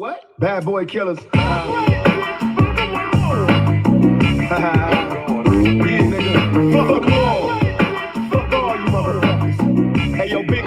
what? Bad boy killers. Yeah, nigga. Fuck all. Fuck all you motherfuckers. Hey, yo, big.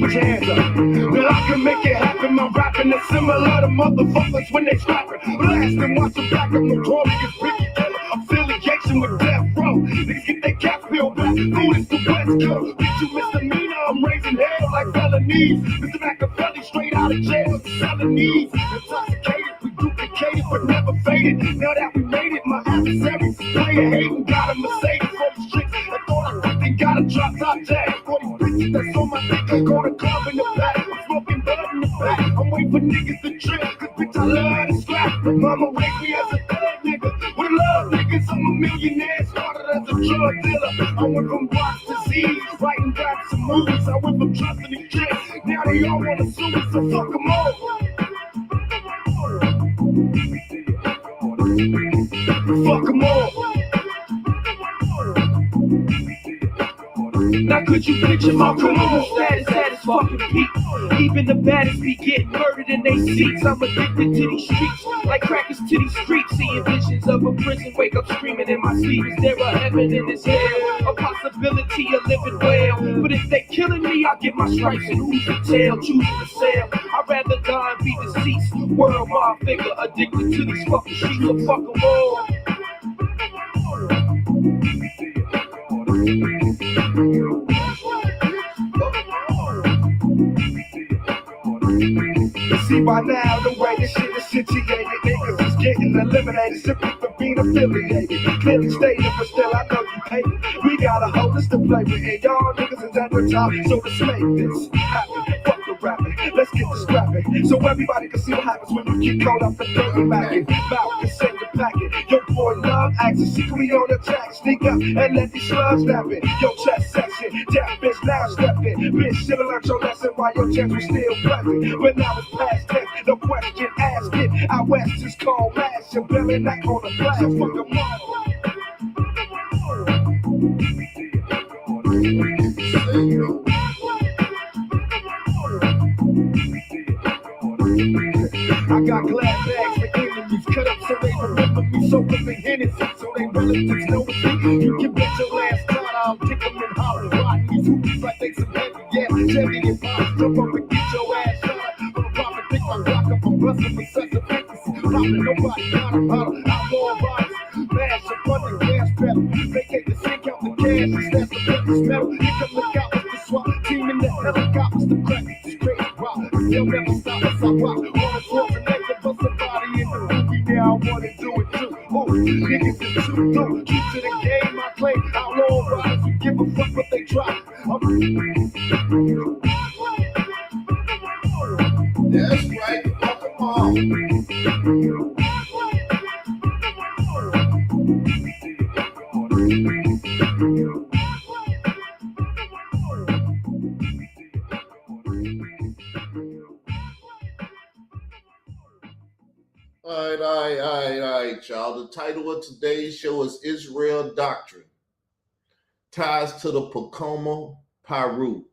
Put your hands up. Now I can make it happen. My rapping is similar to motherfuckers when they scrapping. Blast and watch them back. I'm notorious biggie killer. Affiliation with death row. Niggas get their caps peeled back. Food is the West Coast. Bitch, you misdemeanor. I'm raising hell like felonies. Mr. Machiavelli straight out of jail. Selling needs. Intoxicated. We duplicated but never faded. Now that we made it, my adversaries player hating. Got a Mercedes for the streets. I thought I quickly got a drop top tag. For these bitches that's on my dick, I go to club in the back. I'm smoking bud in the back. I'm waiting for niggas to trip. Cause bitch, I love to scrap. Mama raised me as a thug nigga. With love niggas, I'm a millionaire. Started as a drug dealer. I went from blocks to Z's. Writing raps and movies. I went from trusting the kids. Now they all wanna sue me, so fuck them all. Fuck them all. Now could you picture my criminal status at its fucking peak? Even the baddest be getting murdered in their seats. I'm addicted to these streets, like crackers to these streets. Seeing visions of a prison, wake up screaming in my sleep. Is there a heaven in this hell? A possibility of living well. But if they killing me, I get my stripes and who's to tell? Choosing to sell. I'd rather die and be deceased. World my figure, addicted to these fucking streets. So fuck them all. See by now the way this shit is situated, niggas is getting eliminated simply for being affiliated. Clearly stated, but still I know you hate it. We got a whole list to play with, and y'all niggas is at the top. So let's make this happen. Fuck the rapping, let's get the scrapping, so everybody can see what happens when you get caught up the dirt and back it. Bout to send the packet. Your boy Love acts secretly on the track. Sneak up and let these slugs snap it. Your chest section, that bitch now step it. Bitch should've learned your lesson while your chance was still present. But now it's past tense, no question asked it. Out west is called mash. Your belly not on the blast. Fuck them all. I got glad bags for enemies, cut up so they remember me, so up in Hennessy, so they relatives know it's me. You can bet your last time I'll kick them in hollow, riding these hoopies like they some heavy, yeah, Chevy and Pops, jump up and get your ass shot. I'm a prophet, pick my Glock up, I'm busting with such a fantasy, robbing nobody, got them holler, outlaw bodies, mash up on the gas pedal, vacate the sink out the cash, and snatch the precious metal, here come the cops, the SWAT team in the helicopters, the crack, the straight rock, they'll never stop us, I rock. I wanna do it too. Oh, niggas is too new. Keep to the game, I claim. Outlaw riders who give a fuck what they try. That's right, fuck them all. All right, y'all. The title of today's show is Israel Doctrine. Ties to the Pacoima Piru.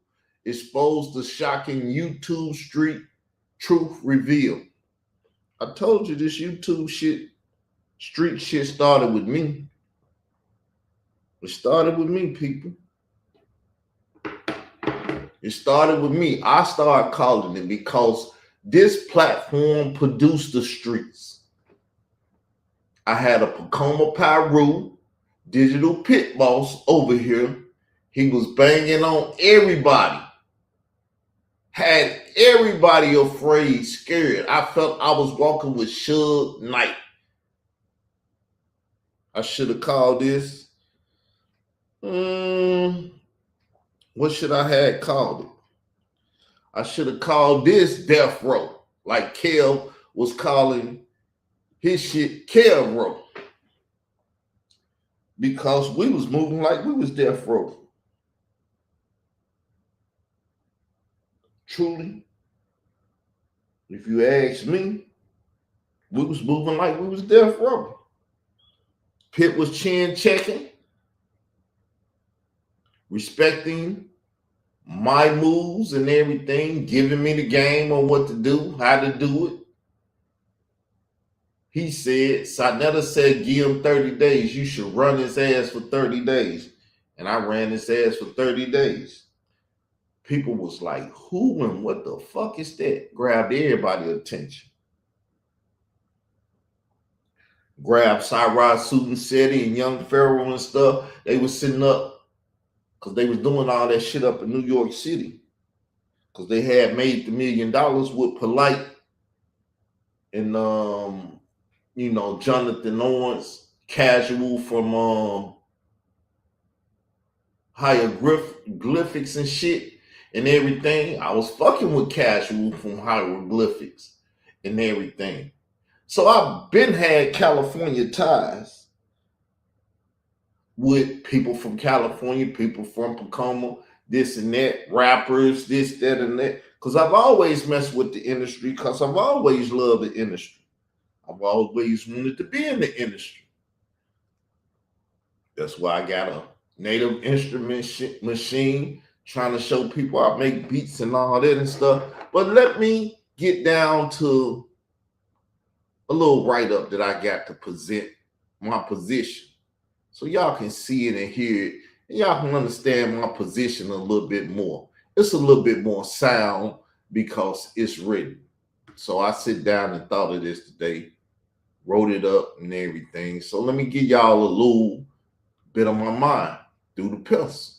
Expose the shocking YouTube street truth revealed. I told you this YouTube street shit started with me. It started with me, people. It started with me. I started calling it because this platform produced the streets. I had a Pacoima Piru digital pit boss over here. He was banging on everybody. Had everybody afraid, scared. I felt I was walking with Suge Knight. I should have called this. What should I have called it? I should have called this Death Row, like Kel was calling his shit Kel Row. Because we was moving like we was Death Row. Truly, if you ask me, we was moving like we was Death Row. Pitt was chin checking, respecting my moves and everything, giving me the game on what to do, how to do it. He said, Sonetta said, give him 30 days. You should run his ass for 30 days. And I ran his ass for 30 days. People was like, who and what the fuck is that? Grabbed everybody's attention. Grabbed Cyrus Susan City and Young Pharaoh and stuff. They was sitting up because they was doing all that shit up in New York City. Because they had made the $1 million with Polite and Jonathan Owens, Casual from Hieroglyphics and shit and everything. I was fucking with Casual from Hieroglyphics and everything. So I've been had California ties with people from California, people from Pacoima, this and that, rappers, this, that, and that. Because I've always messed with the industry because I've always loved the industry. I've always wanted to be in the industry. That's why I got a native instrument machine trying to show people I make beats and all that and stuff. But let me get down to a little write-up that I got to present my position so y'all can see it and hear it and y'all can understand my position a little bit more. It's a little bit more sound because it's written. So I sit down and thought of this today, wrote it up and everything. So let me give y'all a little bit of my mind through the pencil.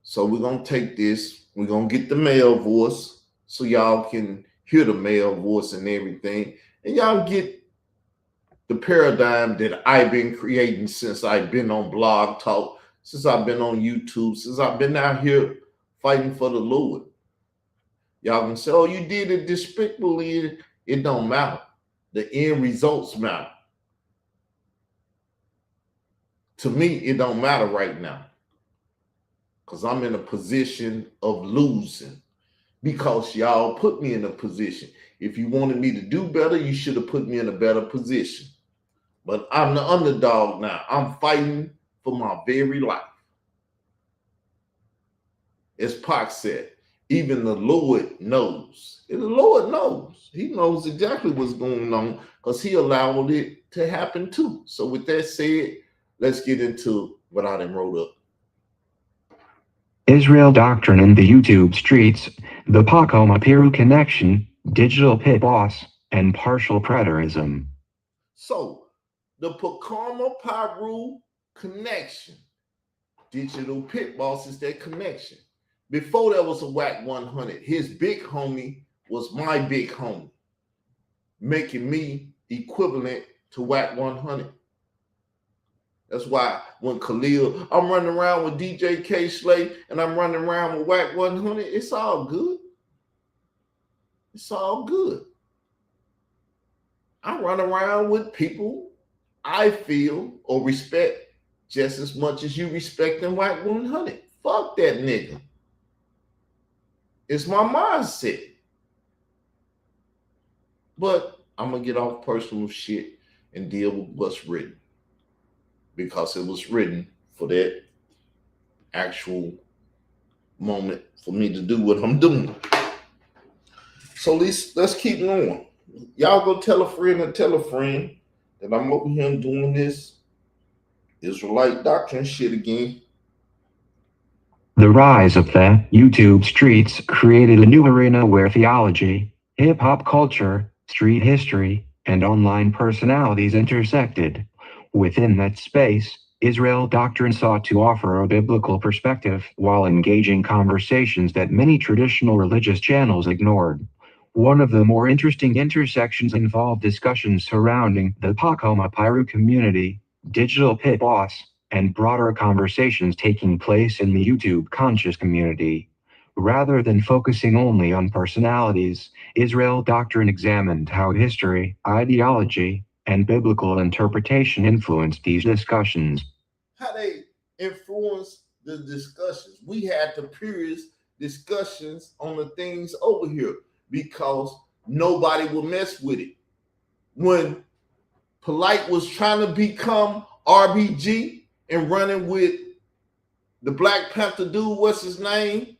So we're going to take this, we're going to get the male voice so y'all can hear the male voice and everything. And y'all get the paradigm that I've been creating since I've been on Blog Talk, since I've been on YouTube, since I've been out here fighting for the Lord. Y'all can say, oh, you did it despicably. It don't matter. The end results matter. To me, it don't matter right now because I'm in a position of losing because y'all put me in a position. If you wanted me to do better, you should have put me in a better position. But I'm the underdog now. I'm fighting for my very life. As Pac said, even the Lord knows. And the Lord knows. He knows exactly what's going on because he allowed it to happen too. So with that said, let's get into what I done wrote up. Israel Doctrine in the YouTube streets, the Pacoima Piru connection, digital pit boss, and partial preterism. So, the Pacoima Piru connection, digital pit boss is that connection. Before there was a Whack 100, his big homie was my big homie, making me equivalent to Whack 100. That's why when Khalil, I'm running around with DJ K Slay and I'm running around with Whack 100, it's all good. It's all good. I run around with people I feel or respect just as much as you respecting Whack 100. Fuck that nigga. It's my mindset. But I'm going to get off personal shit and deal with what's written. Because it was written for that actual moment for me to do what I'm doing. So let's keep going. Y'all go tell a friend that I'm over here doing this Israelite doctrine shit again. The rise of the YouTube streets created a new arena where theology, hip-hop culture, street history, and online personalities intersected. Within that space, Israel Doctrine sought to offer a biblical perspective while engaging conversations that many traditional religious channels ignored. One of the more interesting intersections involved discussions surrounding the Pacoima Piru community, digital pit boss, and broader conversations taking place in the YouTube conscious community. Rather than focusing only on personalities, Israel Doctrine examined how history, ideology, and biblical interpretation influenced these discussions. How they influenced the discussions. We had the previous discussions on the things over here because nobody would mess with it. When Polite was trying to become RBG and running with the Black Panther dude, what's his name?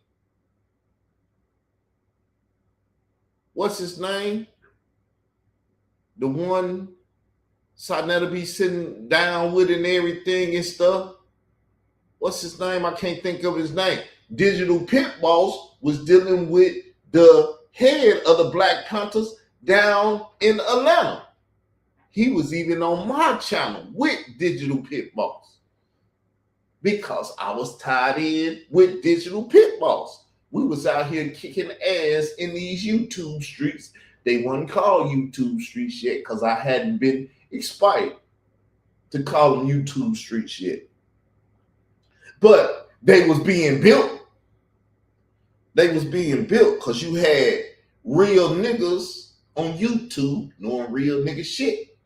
The one Sarnetta be sitting down with and everything and stuff. What's his name? I can't think of his name. Digital Pit Boss was dealing with the head of the Black Panthers down in Atlanta. He was even on my channel with Digital Pit Boss because I was tied in with Digital Pit Boss. We was out here kicking ass in these YouTube streets. They wasn't called YouTube streets yet because I hadn't been expired to call them YouTube streets yet. But they was being built. They was being built because you had real niggas on YouTube knowing real nigga shit.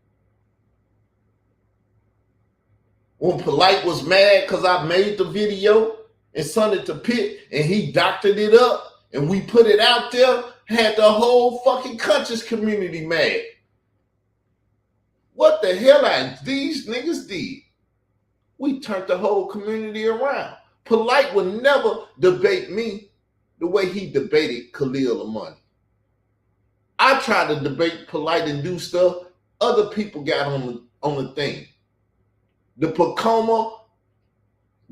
When Polite was mad because I made the video and sent it to Pitt and he doctored it up and we put it out there, had the whole fucking conscious community mad. What the hell these niggas did? We turned the whole community around. Polite would never debate me the way he debated Khalil Amani. I tried to debate Polite and do stuff. Other people got on the thing. The Pacoima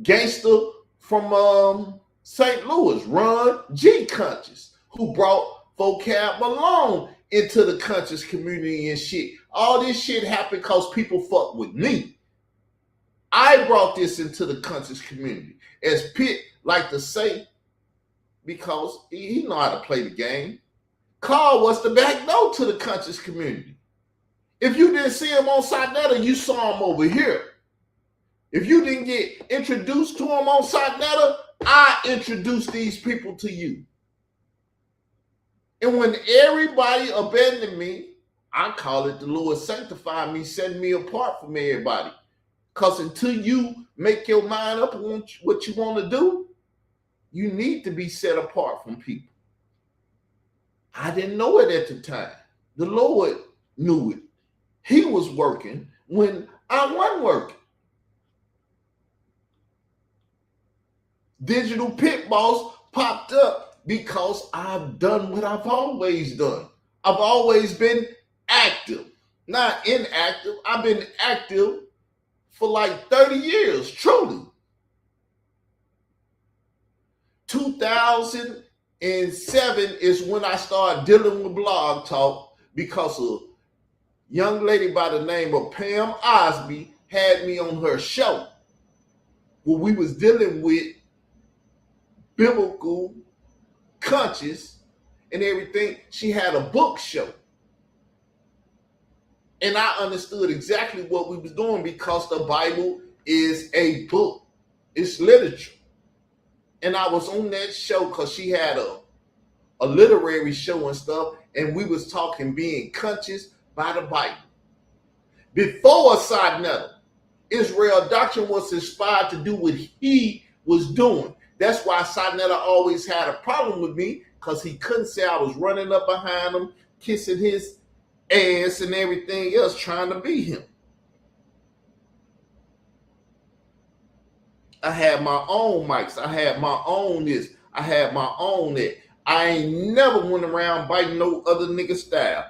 gangster from St. Louis, Ron G. Conscious, who brought Vocab Malone into the conscious community and shit. All this shit happened because people fuck with me. I brought this into the conscious community. As Pitt like to say, because he know how to play the game. Carl was the back door to the conscious community. If you didn't see him on Sarnetta, you saw him over here. If you didn't get introduced to him on Sarnetta, I introduced these people to you. And when everybody abandoned me, I call it the Lord sanctifying me, setting me apart from everybody. Because until you make your mind up on what you want to do, you need to be set apart from people. I didn't know it at the time. The Lord knew it. He was working when I wasn't working. Digital Pit Boss popped up because I've done what I've always done. I've always been active, not inactive. I've been active for like 30 years, truly. 2007 is when I started dealing with Blog Talk because a young lady by the name of Pam Osby had me on her show where we was dealing with biblical conscious and everything. She had a book show. And I understood exactly what we was doing because the Bible is a book. It's literature. And I was on that show because she had a literary show and stuff, and we was talking being conscious by the Bible. Before Sarnetta, Israel Doctrine was inspired to do what he was doing. That's why Sarnetta always had a problem with me, because he couldn't say I was running up behind him, kissing his ass and everything else, trying to be him. I had my own mics. I had my own this. I had my own that. I ain't never went around biting no other nigga style,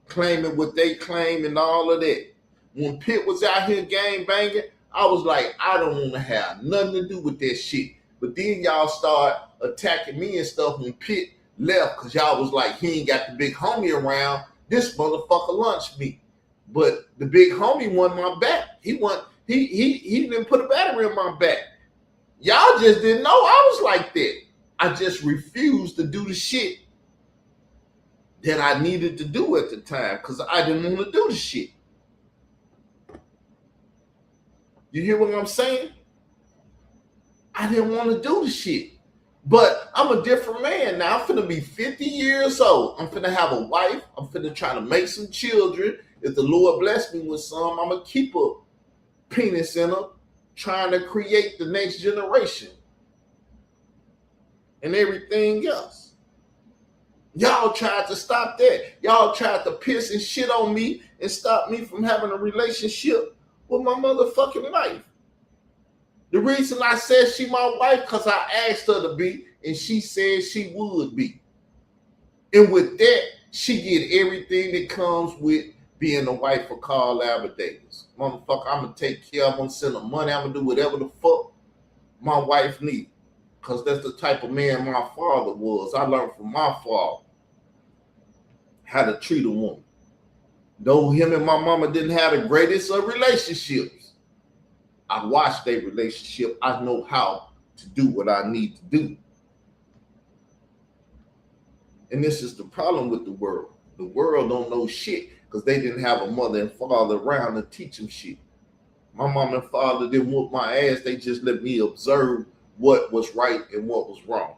claiming what they claim and all of that. When Pitt was out here gang banging, I was like, I don't want to have nothing to do with that shit. But then y'all start attacking me and stuff when Pitt left, because y'all was like, he ain't got the big homie around. This motherfucker launched me. But the big homie won my back. He didn't put a battery in my back. Y'all just didn't know I was like that. I just refused to do the shit that I needed to do at the time because I didn't want to do the shit. You hear what I'm saying? I didn't want to do the shit. But I'm a different man now. I'm finna be 50 years old. I'm finna have a wife. I'm finna try to make some children. If the Lord bless me with some, I'm gonna keep a penis in her, trying to create the next generation and everything else. Y'all tried to stop that. Y'all tried to piss and shit on me and stop me from having a relationship with my motherfucking wife. The reason I said she my wife, because I asked her to be, and she said she would be. And with that, she get everything that comes with being the wife of Carl Albert Davis. Motherfucker, I'm going to take care of them, send them money. I'm going to do whatever the fuck my wife needs. Because that's the type of man my father was. I learned from my father how to treat a woman. Though him and my mama didn't have the greatest of relationships, I watched their relationship. I know how to do what I need to do. And this is the problem with the world. The world don't know shit because they didn't have a mother and father around to teach them shit. My mom and father didn't whoop my ass. They just let me observe what was right and what was wrong.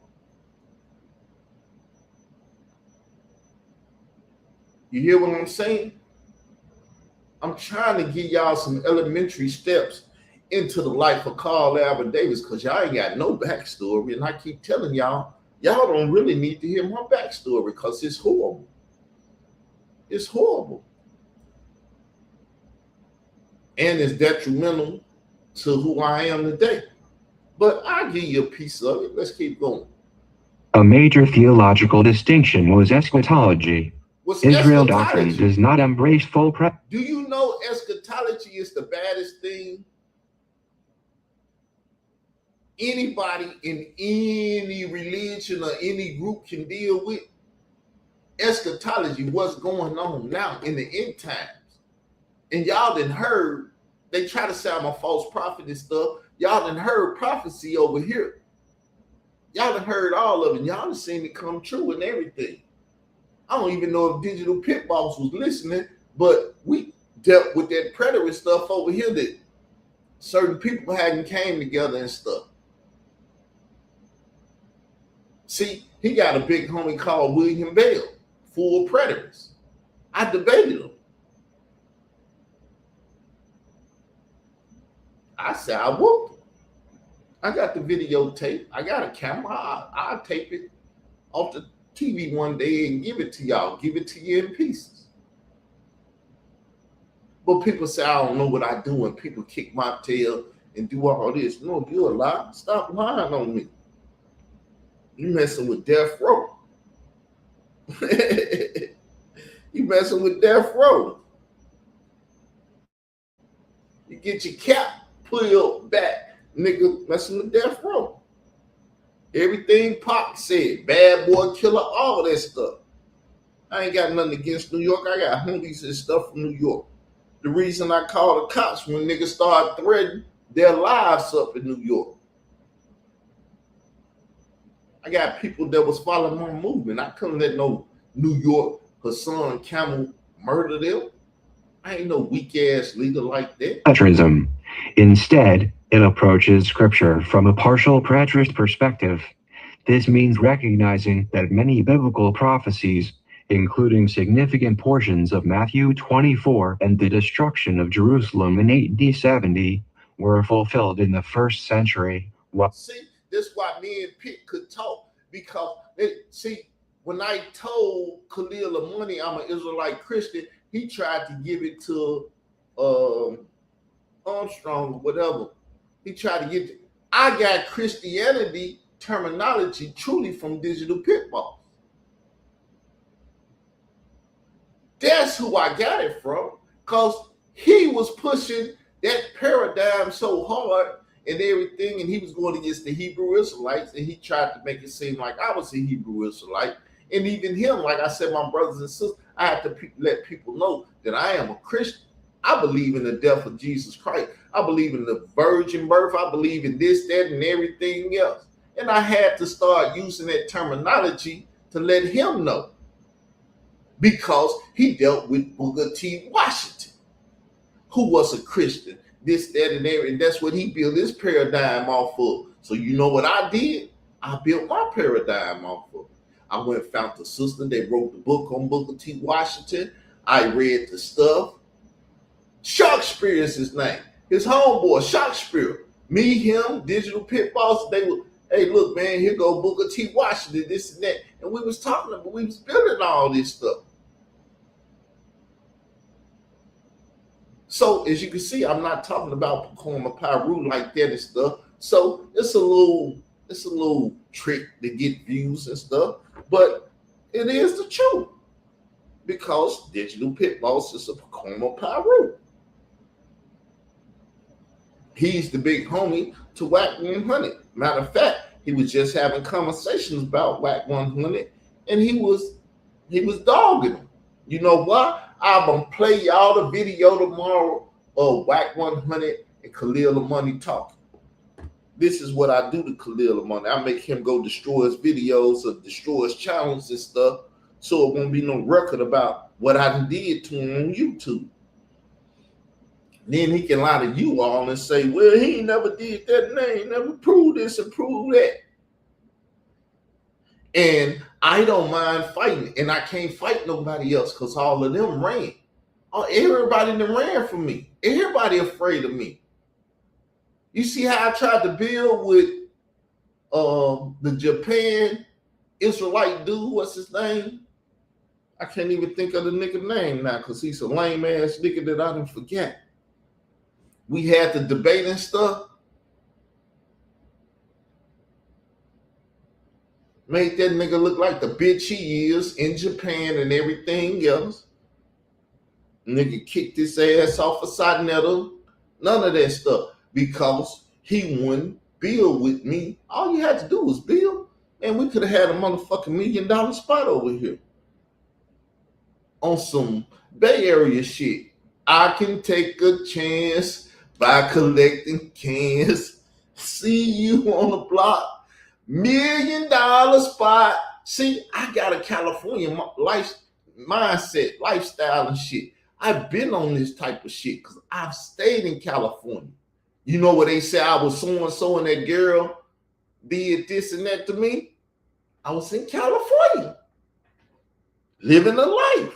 You hear what I'm saying? I'm trying to give y'all some elementary steps into the life of Carl Albert Davis because y'all ain't got no backstory. And I keep telling y'all don't really need to hear my backstory because it's horrible. It's horrible. And it's detrimental to who I am today. But I'll give you a piece of it. Let's keep going. A major theological distinction was eschatology. Israel doctrine does not embrace full Do you know eschatology is the baddest thing anybody in any religion or any group can deal with? Eschatology, what's going on now in the end times. And y'all done heard, they try to say I'm a false prophet and stuff. Y'all done heard prophecy over here. Y'all done heard all of it. Y'all done seen it come true and everything. I don't even know if Digital Pit Boss was listening, but we dealt with that predator stuff over here that certain people hadn't came together and stuff. See, he got a big homie called William Bell, full of predators. I debated him. I said, I whooped him. I got the videotape. I got a camera. I'll tape it off the TV one day and give it to y'all. Give it to you in pieces. But people say, I don't know what I do, and people kick my tail and do all this. No, you're a lie. Stop lying on me. You messing with death row. You messing with death row. You get your cap pulled back, nigga, messing with death row. Everything Pac said, bad boy killer, all that stuff. I ain't got nothing against New York. I got homies and stuff from New York. The reason I call the cops when niggas start threatening their lives up in New York. I got people that was following my movement. I couldn't let no New York Hassan Camel murder them. I ain't no weak ass leader like that. Preterism. Instead, it approaches scripture from a partial preterist perspective. This means recognizing that many biblical prophecies, including significant portions of Matthew 24 and the destruction of Jerusalem in AD 70, were fulfilled in the first century. See, this is why me and Pitt could talk, because when I told Khalil Amani I'm an Israelite Christian, he tried to give it to Armstrong or whatever. He tried to get it. I got Christianity terminology truly from Digital Pit Boss. That's who I got it from, because he was pushing that paradigm so hard and everything, and he was going against the Hebrew Israelites, and he tried to make it seem like I was a Hebrew Israelite. And even him, like I said, my brothers and sisters, I have to let people know that I am a Christian. I believe in the death of Jesus Christ. I believe in the virgin birth. I believe in this, that, and everything else. And I had to start using that terminology to let him know, because he dealt with Booker T. Washington, who was a Christian, this, that, and everything. And that's what he built his paradigm off of. So you know what I did? I built my paradigm off of. I went and found the sister that wrote the book on Booker T. Washington. I read the stuff. Shakespeare is his name. His homeboy, Shakespeare. Me, him, Digital Pit Boss, they were, hey, look, man, here go Booker T. Washington, this and that. And we was talking about, we was building all this stuff. So as you can see, I'm not talking about Pacoima Piru like that and stuff. So it's a little trick to get views and stuff, but it is the truth. Because Digital Pit Boss is a Pacoima Piru. He's the big homie to Whack 100. Matter of fact, he was just having conversations about Whack 100, and he was dogging him. You know why? I'm gonna play y'all the video tomorrow of Whack 100 and Khalil the Money talking. This is what I do to Khalil the Money. I make him go destroy his videos or destroy his channels and stuff, so it won't be no record about what I did to him on YouTube. Then he can lie to you all and say, well, he never did that and they ain't never proved this and proved that. And I don't mind fighting, and I can't fight nobody else because all of them ran. Everybody that ran from me. Everybody afraid of me. You see how I tried to build with the Japan Israelite dude, what's his name? I can't even think of the nigga name now because he's a lame ass nigga that I didn't forget. We had the debate and stuff. Made that nigga look like the bitch he is in Japan and everything else. Nigga kicked his ass off a side nettle. None of that stuff. Because he wouldn't build with me. All you had to do was build. And we could have had a motherfucking $1 million spot over here. On some Bay Area shit. I can take a chance by collecting cans. See you on the block. $1 million spot. See, I got a California mindset, lifestyle and shit. I've been on this type of shit because I've stayed in California. You know what they say I was so-and-so and that girl did this and that to me? I was in California. Living a life.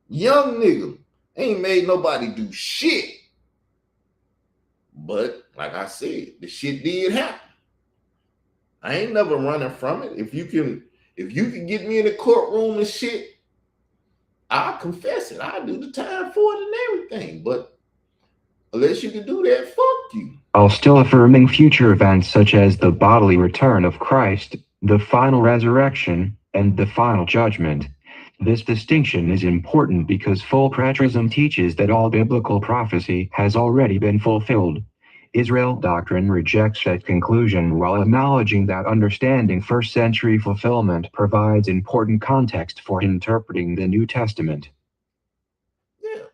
Young nigga. Ain't made nobody do shit. But like I said, the shit did happen. I ain't never running from it. If you can get me in the courtroom and shit, I'll confess it. I'll do the time for it and everything. But unless you can do that, fuck you. While still affirming future events such as the bodily return of Christ, the final resurrection, and the final judgment. This distinction is important because full preterism teaches that all biblical prophecy has already been fulfilled. Israel doctrine rejects that conclusion while acknowledging that understanding first-century fulfillment provides important context for interpreting the New Testament. Yeah,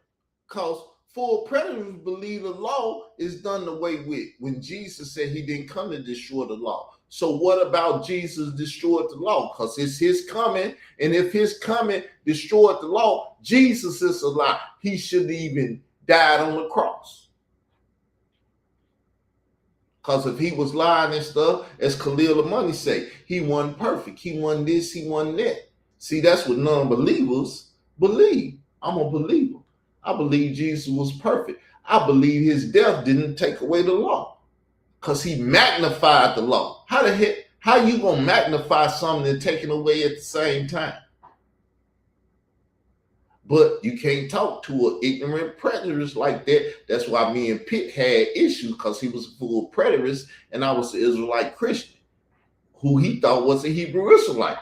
because full preterists believe the law is done away with when Jesus said he didn't come to destroy the law. So what about Jesus destroyed the law? Because it's his coming, and if his coming destroyed the law, Jesus is a lie. He shouldn't even died on the cross. Because if he was lying and stuff, as Khalil the Money say, he wasn't perfect. He wasn't this, he wasn't that. See, that's what non-believers believe. I'm a believer. I believe Jesus was perfect. I believe his death didn't take away the law. Because he magnified the law. How you gonna magnify something and take it away at the same time? But you can't talk to an ignorant preterist like that. That's why me and Pitt had issues, because he was a full preterist and I was an Israelite Christian who he thought was a Hebrew Israelite.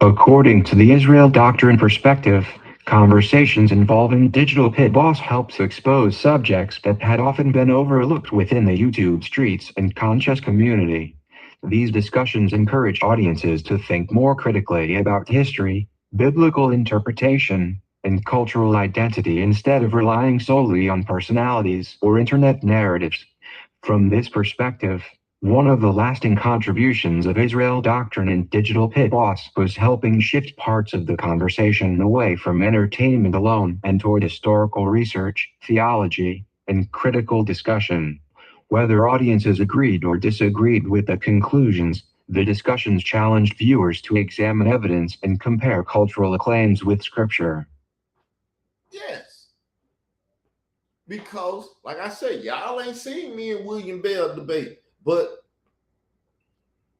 According to the Israel Doctrine perspective, conversations involving Digital Pit Boss helps expose subjects that had often been overlooked within the YouTube streets and conscious community. These discussions encourage audiences to think more critically about history, biblical interpretation, and cultural identity instead of relying solely on personalities or internet narratives. From this perspective, one of the lasting contributions of Israel Doctrine and Digital Pit Boss was helping shift parts of the conversation away from entertainment alone and toward historical research, theology, and critical discussion. Whether audiences agreed or disagreed with the conclusions, the discussions challenged viewers to examine evidence and compare cultural claims with scripture. Yes. Because, like I said, y'all ain't seen me and William Bell debate. But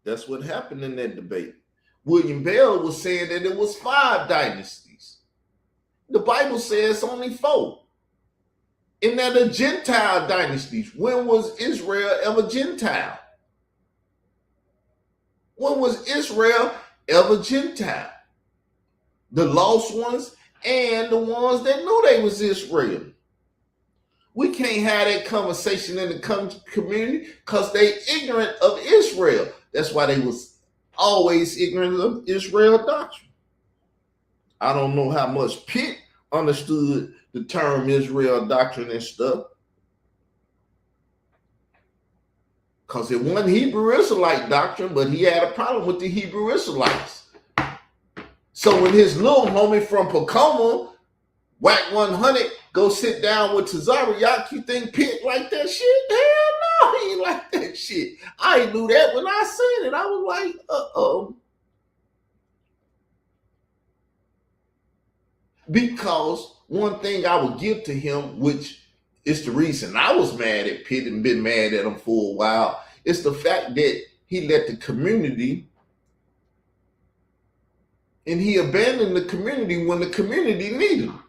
that's what happened in that debate. William Bell was saying that it was 5 dynasties. The Bible says only 4. And they're the Gentile dynasties. When was Israel ever Gentile? When was Israel ever Gentile? the lost ones and the ones that knew they was Israel. We can't have that conversation in the community because they ignorant of Israel. That's why they was always ignorant of Israel doctrine. I don't know how much Pitt understood the term Israel doctrine and stuff, because it wasn't Hebrew Israelite doctrine, but he had a problem with the Hebrew Israelites. So when his little homie from Pacoima, Whack 100, go sit down with Tazariak, you think Pitt like that shit? Hell no, he ain't like that shit. I knew that when I seen it. I was like, uh-oh. Because one thing I would give to him, which is the reason I was mad at Pitt and been mad at him for a while, is the fact that he let the community, and he abandoned the community when the community needed him.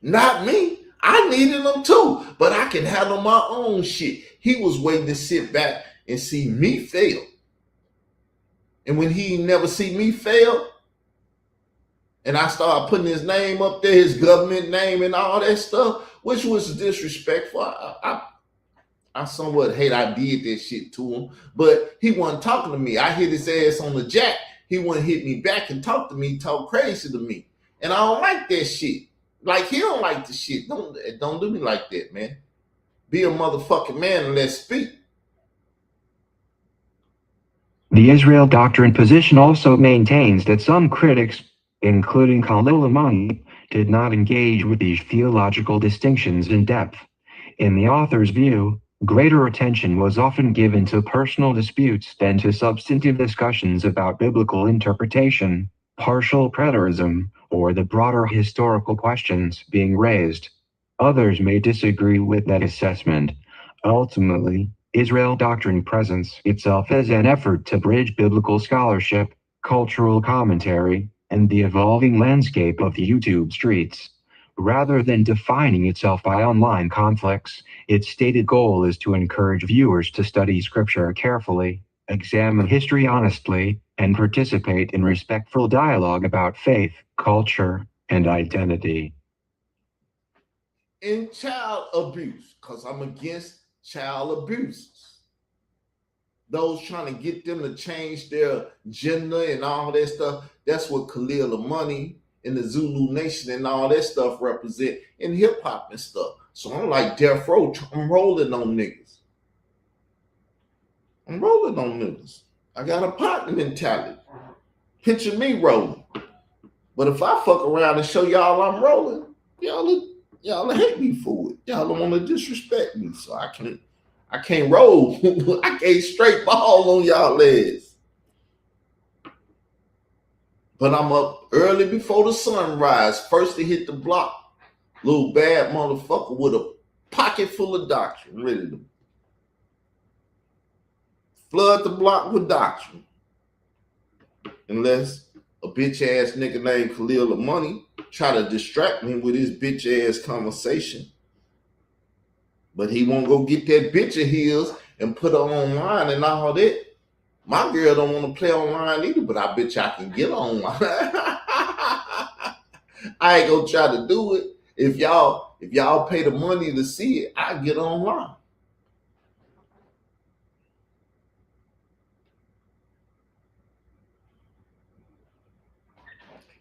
Not me. I needed him too, but I can handle my own shit. He was waiting to sit back and see me fail. And when he never see me fail, and I started putting his name up there, his government name and all that stuff, which was disrespectful. I somewhat hate I did that shit to him, but he wasn't talking to me. I hit his ass on the jack. He wouldn't hit me back and talk to me, talk crazy to me. And I don't like that shit. Like, he don't like the shit. Don't do me like that, man. Be a motherfucking man and let's speak. The Israel Doctrine position also maintains that some critics, including Khalil Amani, did not engage with these theological distinctions in depth. In the author's view, greater attention was often given to personal disputes than to substantive discussions about biblical interpretation, partial preterism, or the broader historical questions being raised. Others may disagree with that assessment. Ultimately, Israel Doctrine presents itself as an effort to bridge biblical scholarship, cultural commentary, and the evolving landscape of the YouTube streets. Rather than defining itself by online conflicts, its stated goal is to encourage viewers to study scripture carefully, examine history honestly, and participate in respectful dialogue about faith, culture, and identity. In child abuse, because I'm against child abusers. Those trying to get them to change their gender and all that stuff, that's what Khalil Amani and the Zulu Nation and all that stuff represent in hip-hop and stuff. So I'm like Death Row, I'm rolling on niggas. I'm rolling on niggas. I got a partner mentality. Picture me rolling. But if I fuck around and show y'all I'm rolling, y'all hate me for it. Y'all don't want to disrespect me. So I can't roll. I can't straight ball on y'all legs. But I'm up early before the sunrise, first to hit the block. Little bad motherfucker with a pocket full of doctrine, ready to flood the block with doctrine. Unless a bitch ass nigga named Khalil Amani try to distract me with his bitch ass conversation. But he won't go get that bitch of his and put her online and all that. My girl don't want to play online either, but I bet you I can get online. I ain't gonna try to do it. If y'all pay the money to see it, I get online.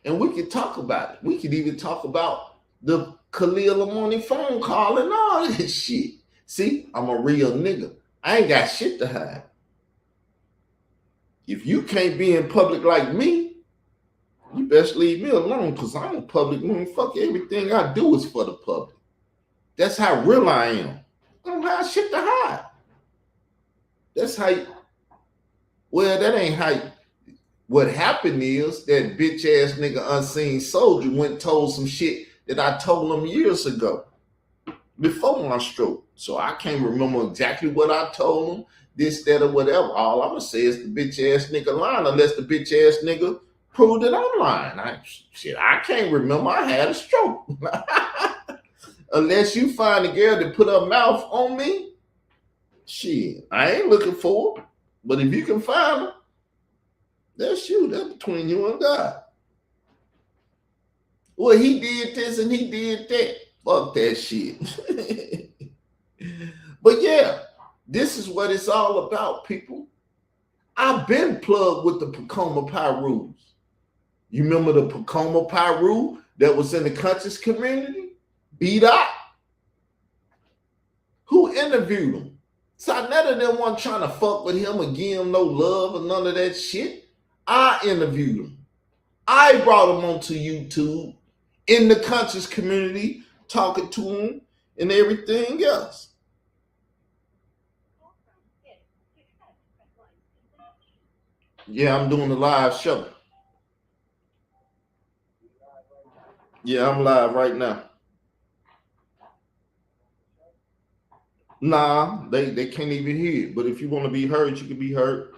And we could talk about it. We could even talk about the Khalil Amani phone call and all this shit. See, I'm a real nigga. I ain't got shit to hide. If you can't be in public like me, you best leave me alone, because I'm a public motherfucker. Everything I do is for the public. That's how real I am. I don't have shit to hide. That's how that ain't how what happened is that bitch ass nigga Unseen Soldier went and told some shit that I told him years ago before my stroke. So I can't remember exactly what I told him, this, that, or whatever. All I'm gonna say is the bitch ass nigga lying, unless the bitch ass nigga proved that I'm lying. I can't remember. I had a stroke. Unless you find a girl that put her mouth on me, shit, I ain't looking for her. But if you can find her, that's you. That's between you and God. Well, he did this and he did that. Fuck that shit. But yeah, this is what it's all about, people. I've been plugged with the Pacoima Piru. You remember the Pacoima Piru that was in the conscious community? Beat up. Who interviewed him? So none of them want trying to fuck with him or give him no love or none of that shit. I interviewed him. I brought him onto YouTube in the conscious community, talking to him and everything else. Yeah, I'm doing a live show. Yeah, I'm live right now. Nah, they can't even hear it. But if you want to be heard, you can be heard.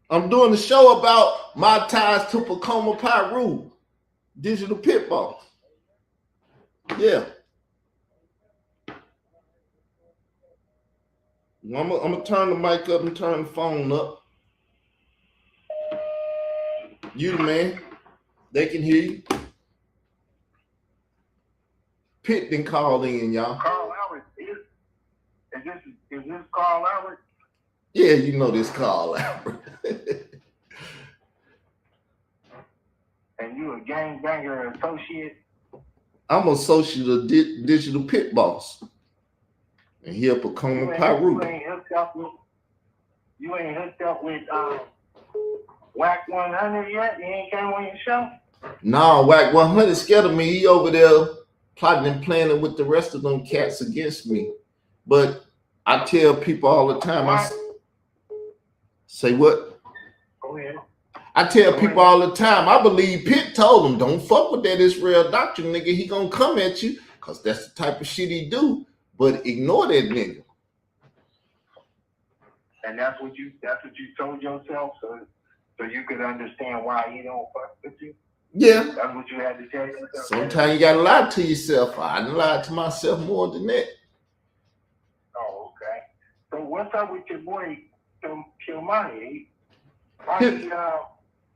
I'm doing a show about my ties to Pacoima Piru, digital pit boss. Yeah. I'm gonna turn the mic up and turn the phone up. You the man. They can hear you. Pitt didn't call in, y'all. Carl Albert, is this Carl Albert? Yeah, you know this Carl Albert. And you a gangbanger associate? I'm associate of digital pit boss. And here Pacoima Piru. You ain't hooked up with Whack 100 yet? He ain't came on your show? Nah, Whack 100 scared of me. He over there plotting and planning with the rest of them cats against me. But I tell people all the time, say what? Go ahead. I tell people all the time, I believe Pitt told him, don't fuck with that Israel doctrine, nigga. He gonna come at you, because that's the type of shit he do. But ignore that nigga. And that's what you told yourself, so you could understand why he don't fuck with you? Yeah. That's what you had to tell yourself? Sometimes you gotta lie to yourself. I done lied to myself more than that. Oh, okay. So what's up with your boy, Kilmani?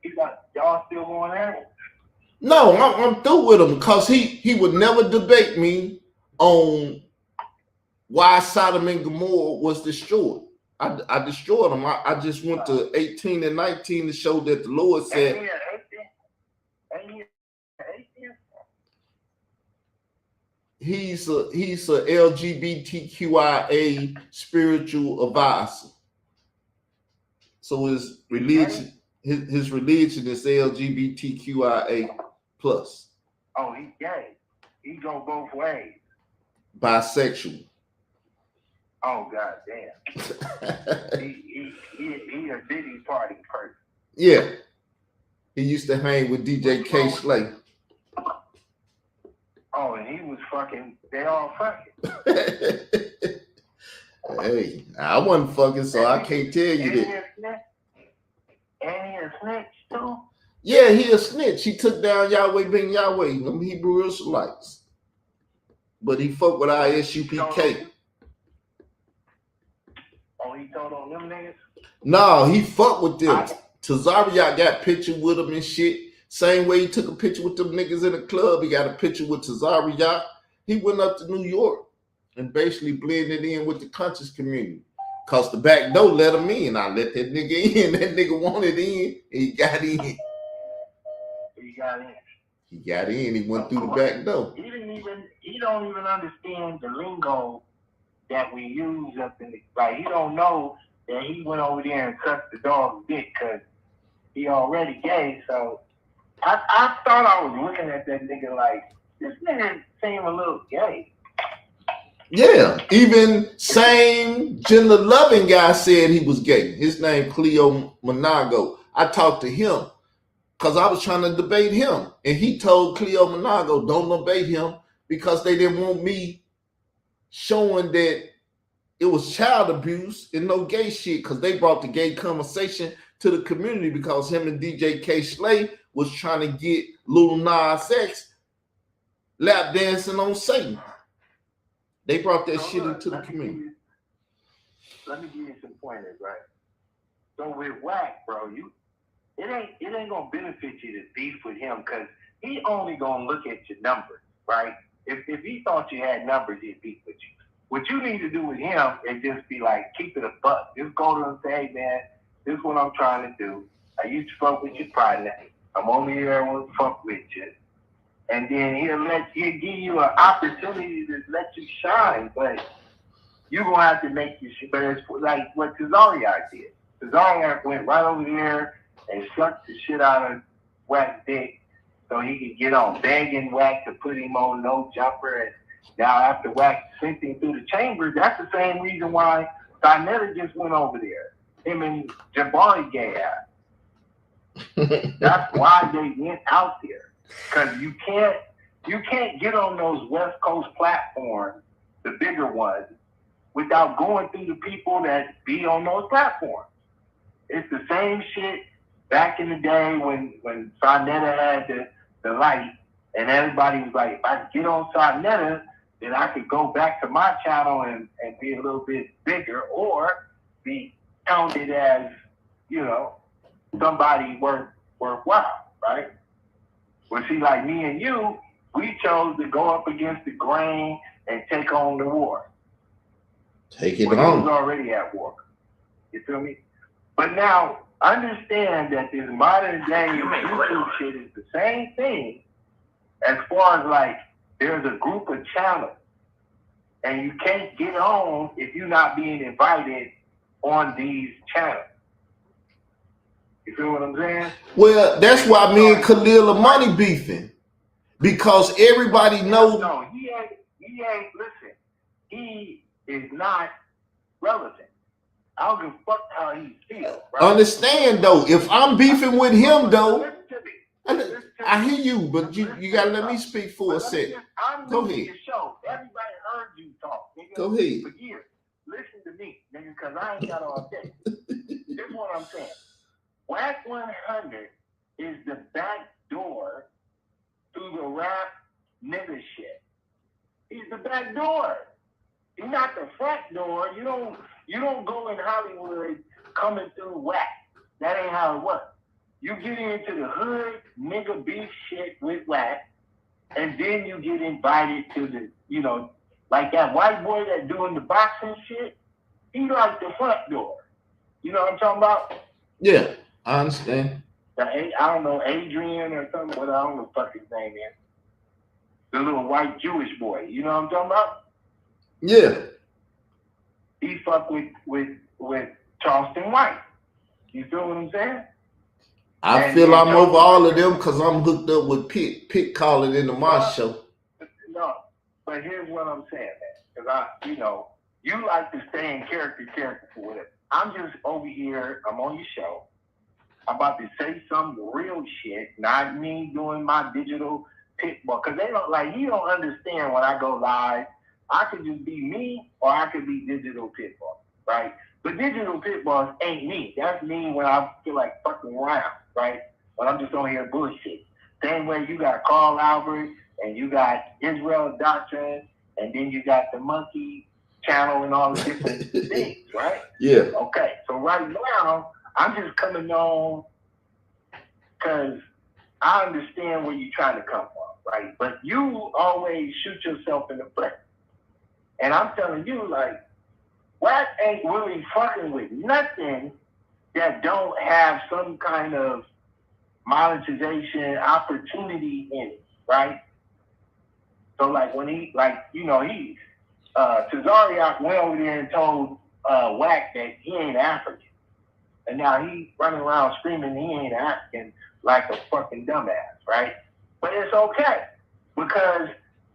He got y'all still going at it? No, I'm through with him because he would never debate me on why Sodom and Gomorrah was destroyed. I destroyed him. I just went to 18 and 19 to show that the Lord said. He's a LGBTQIA spiritual advisor. So his religion is LGBTQIA plus. Oh, he's gay. He go both ways. Bisexual. Oh, god damn. he a Diddy party person. Yeah. He used to hang with DJ K. Slay. Oh, and he was fucking, they all fucking. Hey, I wasn't fucking, so I can't tell you that. And he a snitch too? Yeah, he a snitch. He took down Yahweh Ben Yahweh, them Hebrew Israelites. But he fucked with ISUPK. Oh, he told on them niggas? No, he fucked with them. Tazariak got picture with him and shit. Same way he took a picture with them niggas in the club, he got a picture with Tazariak. He went up to New York and basically blended in with the conscious community. Cause the back door let him in. I let that nigga in. That nigga wanted in. He got in. He got in. He got in. He went through the back door. He don't even understand the lingo that we use up in the, like, he don't know that he went over there and cut the dog's dick because he already gay. So I thought I was looking at that nigga like, this nigga seemed a little gay. Yeah, even same gender loving guy said he was gay. His name Cleo Monago. I talked to him because I was trying to debate him, and he told Cleo Monago, don't debate him because they didn't want me showing that it was child abuse and no gay shit, because they brought the gay conversation to the community because him and DJ K. Slay was trying to get Lil Nas X lap dancing on Satan. They brought that shit into the community. Let me give you some pointers, right? So with Whack, bro, it ain't gonna benefit you to beef with him because he only gonna look at your numbers, right? If he thought you had numbers, he'd beef with you. What you need to do with him is just be like, keep it a buck. Just go to him and say, hey man, this is what I'm trying to do. I used to fuck with your partner. I'm only here to fuck with you. And then he'll give you an opportunity to let you shine, but you're gonna have to make your shit. But it's like what Tazariak did. Tazariak went right over there and sucked the shit out of Wack's dick so he could get on, begging Wack to put him on no jumper. And now after Wack sent him through the chamber, that's the same reason why Dinetta just went over there. Him and Jabari gay ass. That's why they went out there. Because you can't get on those West Coast platforms, the bigger ones, without going through the people that be on those platforms. It's the same shit back in the day when Sarnetta had the light, and everybody was like, if I could get on Sarnetta, then I could go back to my channel and be a little bit bigger or be counted as, somebody worthwhile, right? Well, see, like me and you, we chose to go up against the grain and take on the war. Take it on. on. He was already at war. You feel me? But now, understand that this modern day YouTube shit is the same thing as far as like, there's a group of channels and you can't get on if you're not being invited on these channels. You feel what I'm saying? Well, that's why me and Khalil are money beefing. Because everybody knows. No, he ain't, listen, he is not relevant. I don't give a fuck how he feels. Right? Understand though, if I'm beefing with him though, Listen to me. I hear you, but you gotta let me speak for a second. Go ahead. Your show. Everybody heard you talk. Nigga. Go ahead. For years. Listen to me, nigga, because I ain't got all day. This is what I'm saying. Wack 100 is the back door through the rap nigga shit. He's the back door. He's not the front door. You don't go in Hollywood coming through Wack. That ain't how it works. You get into the hood nigga beef shit with Wack, and then you get invited to the, like that white boy that doing the boxing shit. He like the front door. You know what I'm talking about? Yeah, I understand. I don't know, Adrian or something, but I don't know what the fuck his name is. The little white Jewish boy. You know what I'm talking about? Yeah. He fucked with Charleston White. You feel what I'm saying? I feel I'm over all of them because I'm hooked up with Pitt calling into my show. No, but here's what I'm saying, man. Because you like to stay in character for whatever. I'm just over here, I'm on your show. I'm about to say some real shit, not me doing my digital pitbull. Because you don't understand when I go live. I could just be me or I could be digital pitbull, right? But digital pitballs ain't me. That's me when I feel like fucking around, right? When I'm just on here bullshit. Same way you got Carl Albert and you got Israel Doctrine and then you got the Monkey Channel and all the different things, right? Yeah. Okay, so right now, I'm just coming on because I understand where you're trying to come from, right? But you always shoot yourself in the foot. And I'm telling you, like, Wack ain't really fucking with nothing that don't have some kind of monetization opportunity in it, right? So, like, when Tazariak went over there and told Wack that he ain't African. And now he running around screaming he ain't African like a fucking dumbass, right? But it's okay because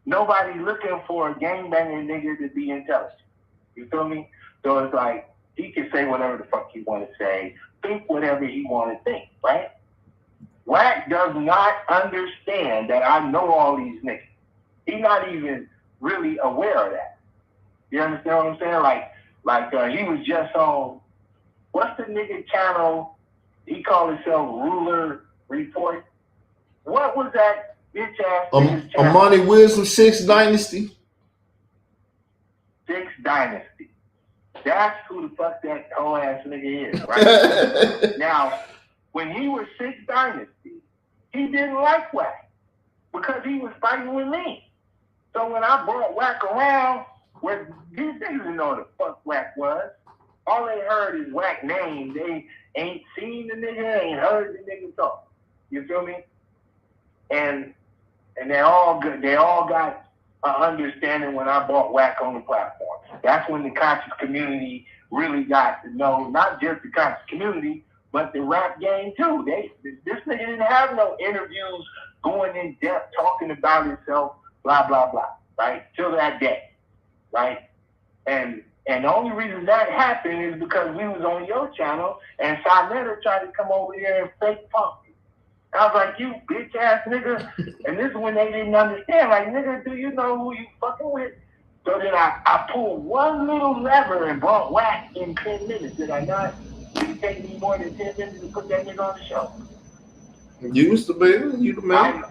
nobody's looking for a gangbanging nigga to be intelligent. You feel me? So it's like he can say whatever the fuck he want to say, think whatever he want to think, right? Wack does not understand that I know all these niggas. He's not even really aware of that. You understand what I'm saying? Like he was just on, what's the nigga channel? He called himself Ruler Report. What was that bitch ass nigga's channel? Money Wisdom 6 Dynasty. 6 Dynasty. That's who the fuck that whole ass nigga is, right? Now, when he was 6 Dynasty, he didn't like Wack because he was fighting with me. So when I brought Wack around, where these niggas didn't know what the fuck Wack was. All they heard is Wack name. They ain't seen the nigga, ain't heard the nigga talk. You feel me? And they all good. They all got an understanding when I brought Wack on the platform. That's when the conscious community really got to know not just the conscious community, but the rap game too. This nigga didn't have no interviews going in depth talking about himself, blah blah blah. Right till that day, right? And the only reason that happened is because we was on your channel and Sarnetta tried to come over here and fake punk. I was like, you bitch ass nigga. And this is when they didn't understand. Like, nigga, do you know who you fucking with? So then I pulled one little lever and brought Wack in 10 minutes. Did I not? Did it take me more than 10 minutes to put that nigga on the show? You was the man. You the man.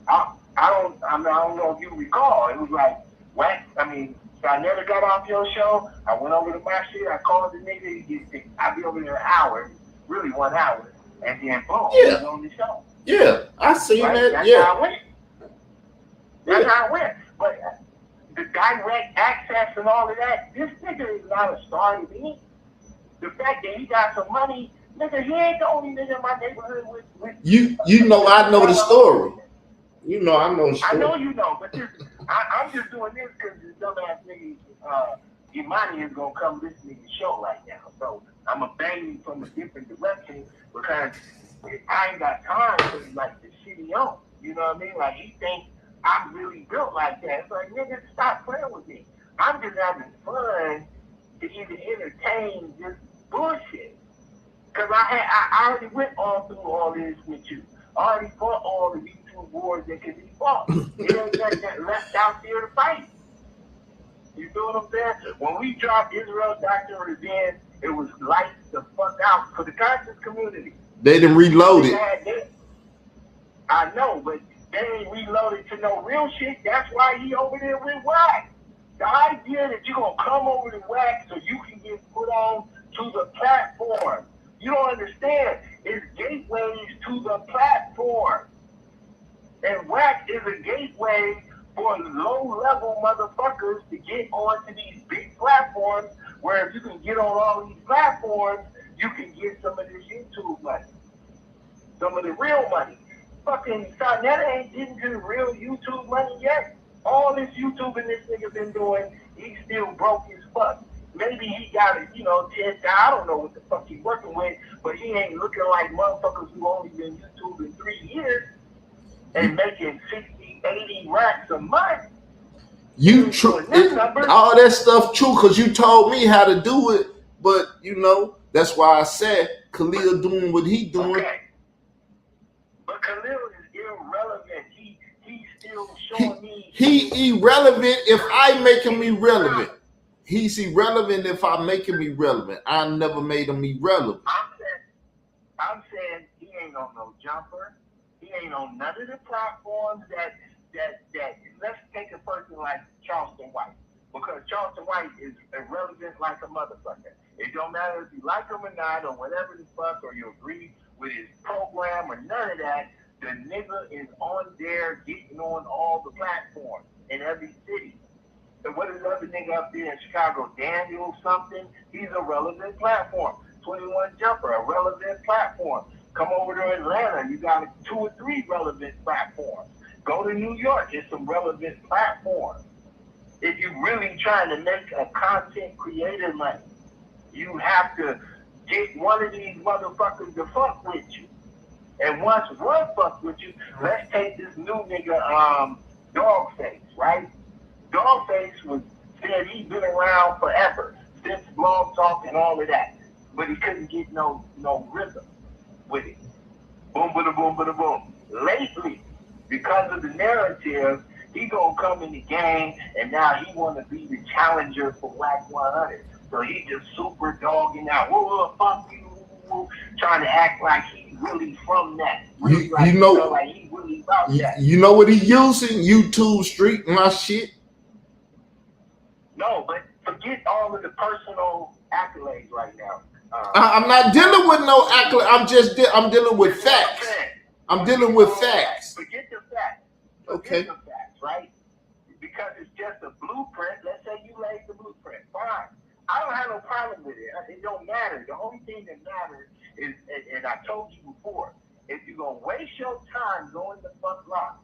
I don't know if you recall. It was like Wack. I mean, I never got off your show. I went over to my shit. I called the nigga. I'd be over there an hour, really 1 hour. And then boom, he was on the show. Yeah, I seen that. That's Yeah. how it went. That's how it went. But the direct access and all of that, this nigga is not a star to me. The fact that he got some money, nigga, he ain't the only nigga in my neighborhood with You know I know the story. You know I know the story. I know you know, but I'm just doing this because this dumbass nigga Imani is gonna come listen to the show right now. So I'm gonna bang him from a different direction because I ain't got time for like the shit he on. You know what I mean? Like he thinks I'm really built like that. It's like, nigga, stop playing with me. I'm just having fun to even entertain this bullshit. Cause I already went all through all this with you. I already fought all the YouTube wars that can be fought. It ain't that left out there to fight. You feel what I'm saying? When we dropped Israel Doctrine Revenge, it was lights the fuck out for the conscious community. They didn't reload it. I know, but they ain't reloaded to no real shit. That's why he over there with Wack. The idea that you're going to come over to Wack so you can get put on to the platform. You don't understand. It's gateways to the platform. And Wack is a gateway for low-level motherfuckers to get onto these big platforms where if you can get on all these platforms, you can get some of this YouTube money. Some of the real money. Fucking Sarnetta ain't getting to the real YouTube money yet. All this YouTubing this nigga been doing, he's still broke as fuck. Maybe he got it, 10,000. I don't know what the fuck he's working with, but he ain't looking like motherfuckers who only been YouTubing 3 years and making 60, 80 racks a month. You true. All that stuff true because you told me how to do it, but that's why I said Khalil doing what he doing. Okay. But Khalil is irrelevant. He's still showing me. He irrelevant if I make him irrelevant. He's irrelevant if I make him irrelevant. I never made him irrelevant. I'm saying he ain't on no jumper. He ain't on none of the platforms that let's take a person like Charleston White. Because Charleston White is irrelevant like a motherfucker. It don't matter if you like him or not or whatever the fuck or you agree with his program or none of that. The nigga is on there getting on all the platforms in every city. And what is the other nigga up there in Chicago, Daniel something? He's a relevant platform. 21 Jumper, a relevant platform. Come over to Atlanta, you got 2 or 3 relevant platforms. Go to New York, it's some relevant platforms. If you're really trying to make a content creator money, you have to get one of these motherfuckers to fuck with you. And once one fuck with you, let's take this new nigga, Dogface, right? Dogface said he's been around forever, since Blog Talk and all of that. But he couldn't get no rhythm with it. Boom, bada, boom, bada, boom. Lately, because of the narrative, he gonna come in the game, and now he wanna be the challenger for Wack 100. So he just super dogging out. Whoa, fuck you, trying to act like he's really from that. Really like he really about that. You know what he using? YouTube Street and my shit. No, but forget all of the personal accolades right now. I'm not dealing with no accolade. I'm dealing with facts. I'm dealing with facts. Forget the facts. Okay. Forget the facts, right? Because it's just a blueprint. Let's say you laid the blueprint. Fine. I don't have no problem with it. It don't matter. The only thing that matters is, and I told you before, if you're going to waste your time going the fuck rock,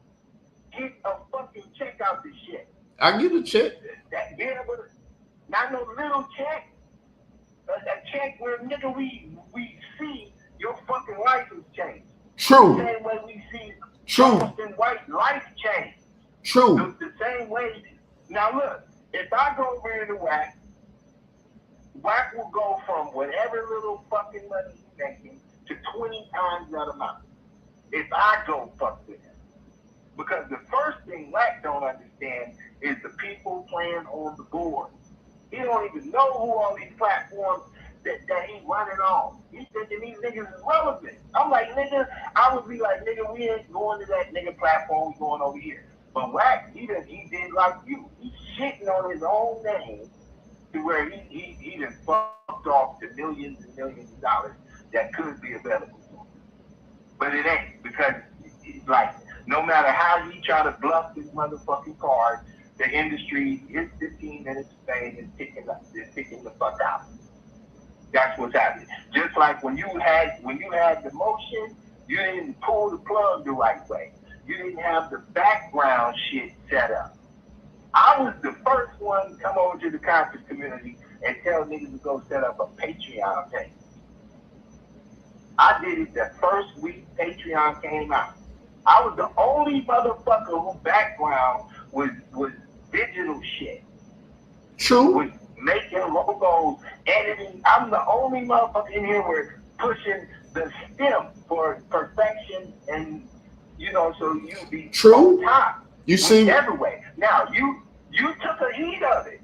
get a fucking check out this shit. I get a check. Not no little check. A check where, nigga, we see your fucking license change. True. The same way we see True. White life change. True. The same way. Now look, if I go over here to Whack will go from whatever little fucking money he's making to 20 times that amount. If I go fuck with him. Because the first thing Whack don't understand is the people playing on the board. He don't even know who all these platforms that he's running on. He's thinking these niggas is relevant. I'm like, nigga, I would be like, nigga, we ain't going to that nigga platform, we going over here. But Whack, he did like you. He's shitting on his own name to where he done fucked off the millions and millions of dollars that could be available to him. But it ain't, because it's like, no matter how he try to bluff this motherfucking card, the industry, his 15 minutes of fame is ticking the fuck out. That's what's happening. Just like when you had the motion, you didn't pull the plug the right way. You didn't have the background shit set up. I was the first one to come over to the conference community and tell niggas to go set up a Patreon page. I did it the first week Patreon came out. I was the only motherfucker whose background was digital shit. True. Was making logos, editing. I'm the only motherfucker in here where pushing the stem for perfection, and so you be true. On top. You see everywhere. Now you took a heat of it.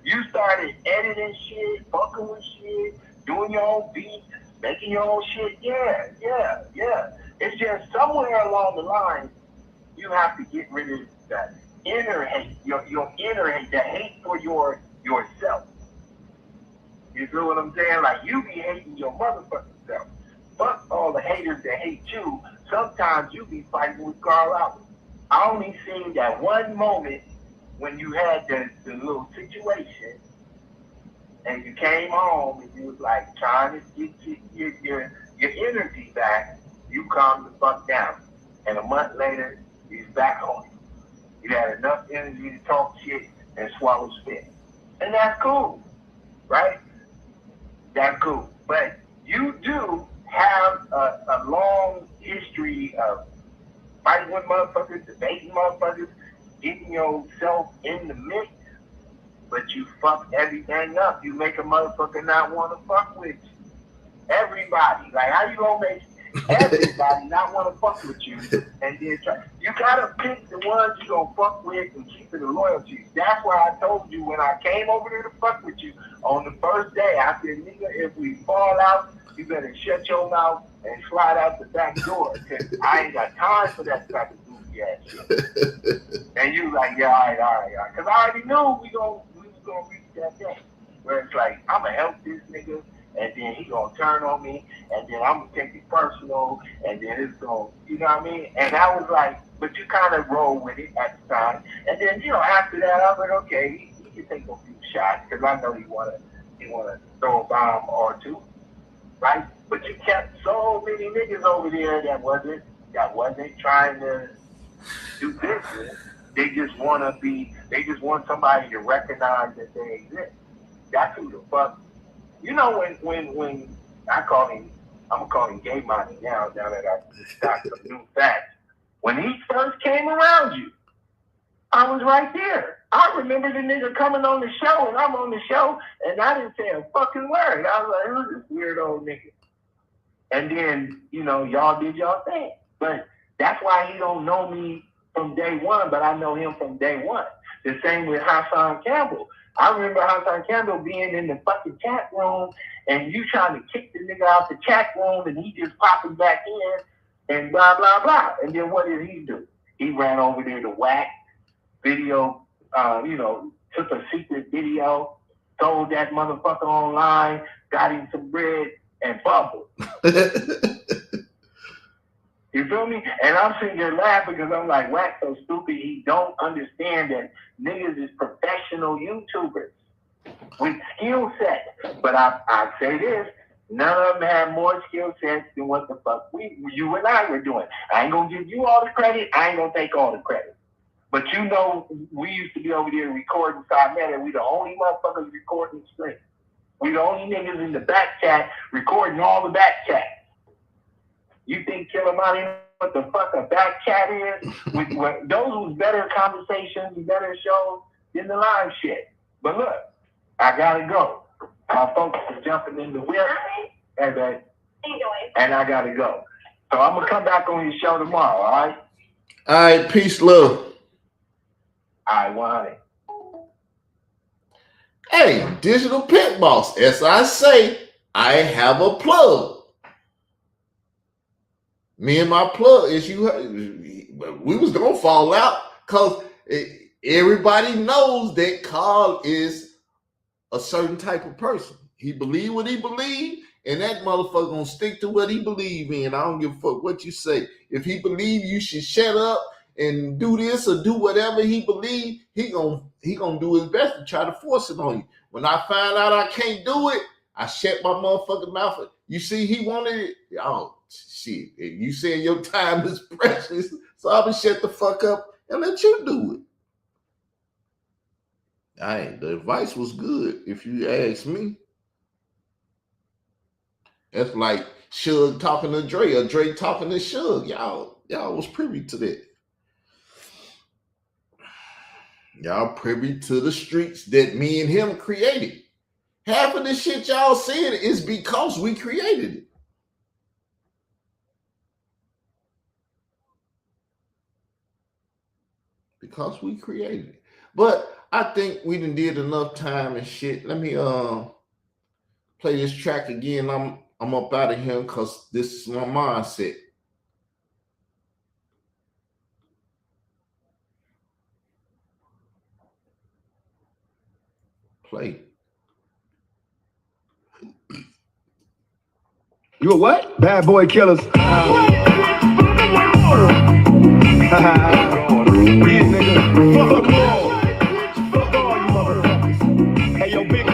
You started editing shit, fucking with shit, doing your own beats, making your own shit. Yeah. It's just somewhere along the line, you have to get rid of that inner hate, your inner hate, the hate for yourself. You feel what I'm saying? Like, you be hating your motherfucking self. Fuck all the haters that hate you. Sometimes you be fighting with Carl Albert. I only seen that one moment when you had the little situation and you came home and you was like trying to get your energy back. You calmed the fuck down. And a month later, he's back home. You had enough energy to talk shit and swallow spit. And that's cool, right? That's cool. But you do have a long history of fighting with motherfuckers, debating motherfuckers, getting yourself in the mix, but you fuck everything up. You make a motherfucker not want to fuck with you. Everybody. Like, how you gonna make everybody not want to fuck with you, and then you gotta pick the ones you gonna fuck with and keep it a loyalty. That's why I told you when I came over there to fuck with you on the first day, I said, nigga, if we fall out, you better shut your mouth and slide out the back door, because I ain't got time for that type of goofy ass shit. And you like, yeah, all right. Because I already knew we was gonna reach that day where it's like, I'm gonna help this nigga, and then he gonna turn on me, and then I'm gonna take it personal, and then it's gonna, you know what I mean? And I was like, but you kind of roll with it at the time. And then, after that, I was like, okay, he can take a few shots, because I know he wanna throw a bomb or two, right? But you kept so many niggas over there that wasn't trying to do business. They just want somebody to recognize that they exist. That's who the fuck. When I call him, I'm gonna call him Gay Money now that I got some new facts. When he first came around you, I was right there. I remember the nigga coming on the show, and I'm on the show, and I didn't say a fucking word. I was like, who's this weird old nigga? And then, y'all did y'all thing. But that's why he don't know me from day one, but I know him from day one. The same with Hassan Campbell. I remember Hassan Campbell being in the fucking chat room, and you trying to kick the nigga out the chat room, and he just popping back in, and blah, blah, blah. And then what did he do? He ran over there to Whack video, took a secret video told that motherfucker online, got him some bread, and fumbled. You feel me? And I'm sitting there laughing because I'm like, Wack so stupid, he don't understand that niggas is professional YouTubers with skill sets. But I say this, none of them have more skill sets than what the fuck you and I were doing. I ain't gonna give you all the credit, I ain't gonna take all the credit. But you know, we used to be over there recording Side and we the only motherfuckers recording straight. We the only niggas in the back chat recording all the back chat. You think Killamani know what the fuck a back chat is? Those was better conversations, better shows than the live shit. But look, I gotta go. My folks are jumping in the whip, and I gotta go. So I'm gonna come back on your show tomorrow, all right? All right, peace, love. I want it. Hey, Digital Pit Boss, as I say, I have a plug. Me and my plug is we was gonna fall out because everybody knows that Carl is a certain type of person. He believe what he believe, and that motherfucker gonna stick to what he believe in. I don't give a fuck what you say. If he believe you should shut up and do this or do whatever he believe, he gonna do his best to try to force it on you. When I find out I can't do it, I shut my motherfucking mouth. You see, he wanted it. Oh, shit. You saying your time is precious, so I'm gonna shut the fuck up and let you do it. The advice was good, if you ask me. That's like Suge talking to Dre or Dre talking to Suge. Y'all was privy to that. Y'all privy to the streets that me and him created. Half of the shit y'all saying is because we created it. Because we created it. But I think we done did enough time and shit. Let me play this track again. I'm up out of here because this is my mindset. Play. You a what? Bad boy killers. These niggas. Fuck all you motherfuckers. Hey, yo, big.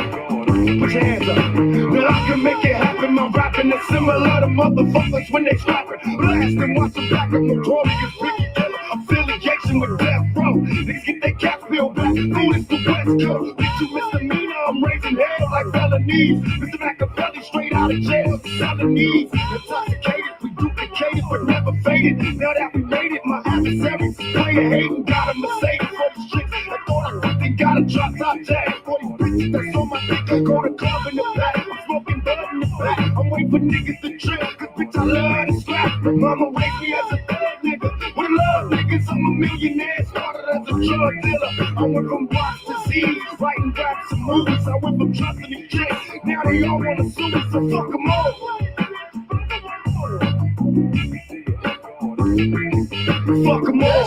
Put your hands up. That I can make it happen. My rapping is similar to motherfuckers when they slapping. Blast and watch them back up. Notorious Ricky Killer. Affiliation with Death Row. Niggas get their caps peeled back. Food is the West Coast. Bitch, you misdemeanor. I'm raising hell like felonies. Mr. Machiavelli straight out of jail. Felonies. Intoxicated. We duplicated but never faded. Now that we made it, my adversaries player hating. Got a Mercedes for these chicks. I thought I think got a drop top tag. For these bitches that's on my dick. I go to club in the back. I'm smoking blood in the back. I'm waiting for niggas to trip. Cause bitch, I love to scrap. Mama raised me as a thug nigga. With love niggas, I'm a millionaire. Started as a drug dealer. I went from box to Z. Writing raps and movies. I went from trusting these chicks. Now they all wanna sue me, so fuck them all. Fuck them all.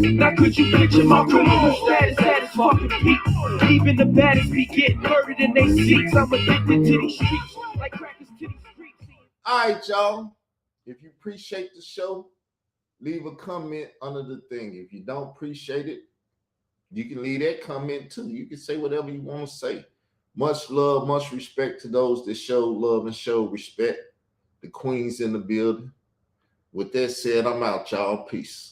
Now could you picture my criminal status at its fucking peak? Even the baddest be getting murdered in they seats. I'm addicted to these streets, like crackers to these streets. All right, y'all. If you appreciate the show, leave a comment under the thing. If you don't appreciate it, you can leave that comment too. You can say whatever you want to say. Much love, much respect to those that show love and show respect. The queen's in the building. With that said, I'm out, y'all. Peace.